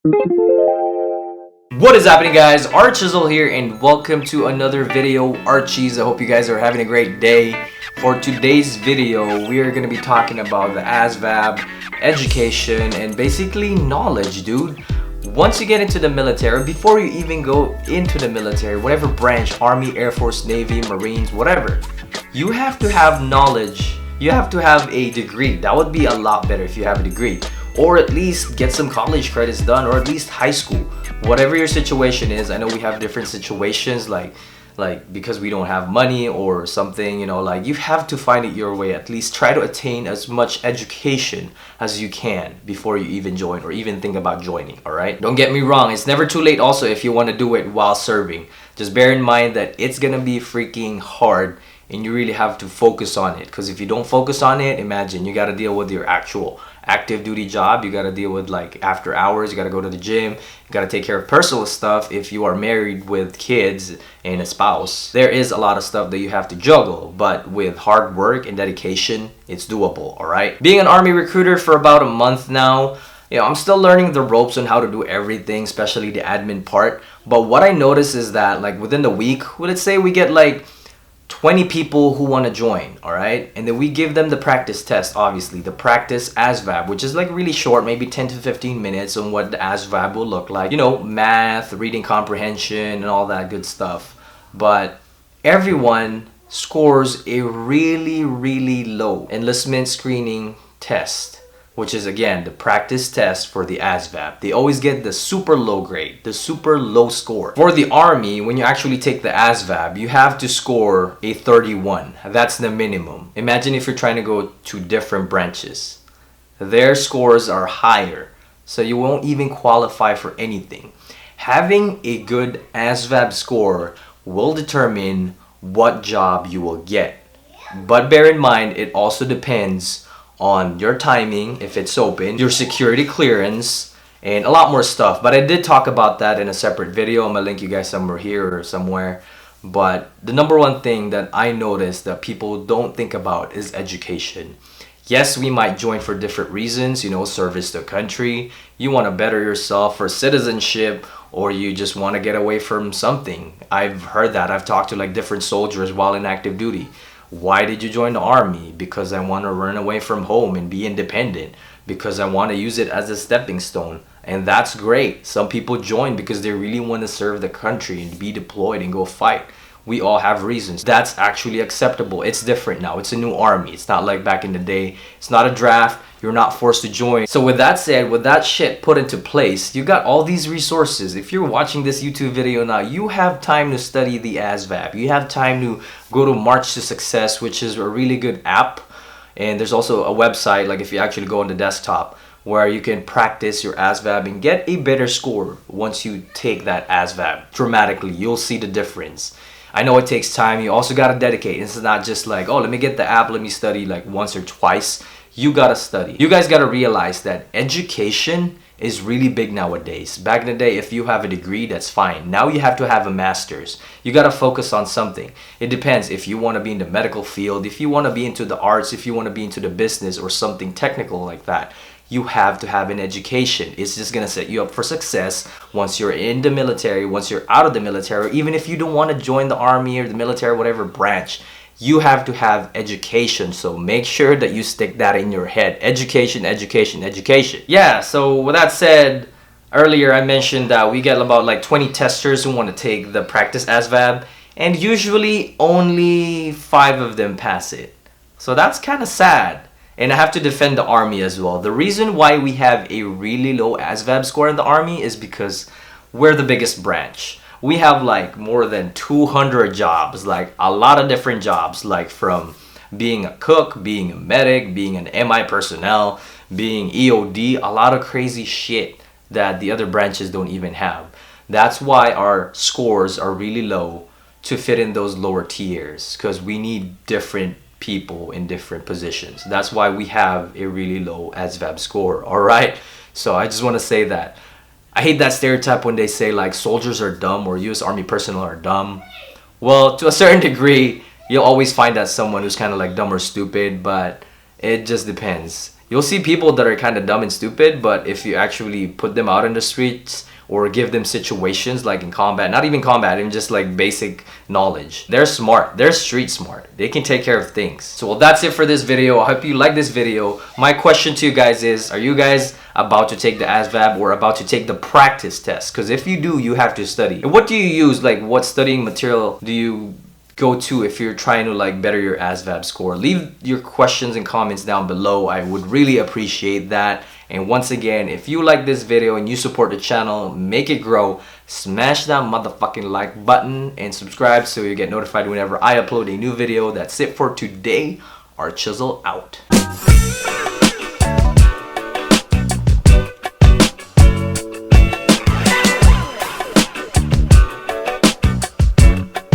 What is happening, guys? ARCHIEzzle here, and welcome to another video. Archies, I hope you guys are having a great day. For today's video, we are going to be talking about the Asvab, education, and basically knowledge, dude. Once you get into the military, before you even go into the military, whatever branch, Army, Air Force, Navy, Marines, whatever, you have to have knowledge. You have to have a degree. That would be a lot better if you have a degree. Or at least get some college credits done, or at least high school. Whatever your situation is, I know we have different situations, like because we don't have money or something, you know, like you have to find it your way. At least try to attain as much education as you can before you even join or even think about joining. All right, don't get me wrong, it's never too late also if you want to do it while serving. Just bear in mind that it's gonna be freaking hard, and you really have to focus on it, because if you don't focus on it, imagine you got to deal with your actual active duty job, you got to deal with like after hours, you got to go to the gym, you got to take care of personal stuff. If you are married with kids and a spouse, there is a lot of stuff that you have to juggle, but with hard work and dedication, it's doable. All right, being an Army recruiter for about a month now, you know, I'm still learning the ropes on how to do everything, especially the admin part. But what I notice is that like within the week, well, let's say we get like 20 people who want to join, all right? And then we give them the practice test, obviously, the practice Asvab, which is like really short, maybe 10 to 15 minutes on what the Asvab will look like. You know, math, reading comprehension, and all that good stuff. But everyone scores a really, really low enlistment screening test, which is again the practice test for the Asvab. They always get the super low grade, the super low score. For the Army, when you actually take the Asvab, you have to score a 31. That's the minimum. Imagine if you're trying to go to different branches. Their scores are higher, so you won't even qualify for anything. Having a good Asvab score will determine what job you will get. But bear in mind, it also depends on your timing, if it's open, your security clearance, and a lot more stuff. But I did talk about that in a separate video. I'm gonna link you guys somewhere here or somewhere. But the number one thing that I noticed that people don't think about is education. Yes, we might join for different reasons, you know, service to country, you want to better yourself for citizenship, or you just want to get away from something. I've heard that. I've talked to like different soldiers while in active duty. Why did you join the Army? Because I want to run away from home and be independent. Because I want to use it as a stepping stone. And that's great. Some people join because they really want to serve the country and be deployed and go fight. We all have reasons. That's actually acceptable. It's different now. It's a new Army. It's not like back in the day. It's not a draft. You're not forced to join. So with that said, with that shit put into place, you got all these resources. If you're watching this YouTube video now, you have time to study the Asvab. You have time to go to March to Success, which is a really good app. And there's also a website, like if you actually go on the desktop, where you can practice your Asvab and get a better score once you take that Asvab. Dramatically, you'll see the difference. I know it takes time. You also got to dedicate. It's not just like, oh, let me get the app, let me study like once or twice. You got to study. You guys got to realize that education is really big nowadays. Back in the day, if you have a degree, that's fine. Now you have to have a master's. You got to focus on something. It depends if you want to be in the medical field, if you want to be into the arts, if you want to be into the business or something technical like that. You have to have an education. It's just gonna set you up for success once you're in the military, once you're out of the military, even if you don't want to join the Army or the military, whatever branch. You have to have education, so make sure that you stick that in your head. Education, education, education. Yeah, so with that said, earlier I mentioned that we get about like 20 testers who want to take the practice Asvab, and usually only 5 of them pass it. So that's kind of sad. And I have to defend the Army as well. The reason why we have a really low Asvab score in the Army is because we're the biggest branch. We have like more than 200 jobs, like a lot of different jobs, like from being a cook, being a medic, being an MI personnel, being EOD, a lot of crazy shit that the other branches don't even have. That's why our scores are really low to fit in those lower tiers, because we need different people in different positions. That's why we have a really low Asvab score. All right, so I just want to say that I hate that stereotype when they say like soldiers are dumb or US Army personnel are dumb. Well, to a certain degree, you'll always find that someone who's kind of like dumb or stupid, but it just depends. You'll see people that are kind of dumb and stupid, but if you actually put them out in the streets or give them situations like in combat, not even combat, even just like basic knowledge, they're smart, they're street smart, they can take care of things. So well, that's it for this video. I hope you like this video. My question to you guys is, are you guys about to take the ASVAB or about to take the practice test? Because if you do, you have to study. And what do you use, like what studying material do you go to if you're trying to like better your ASVAB score? Leave your questions and comments down below. I would really appreciate that. And once again, if you like this video and you support the channel, make it grow, smash that motherfucking like button and subscribe so you get notified whenever I upload a new video. That's it for today. ARCHIEzzle out.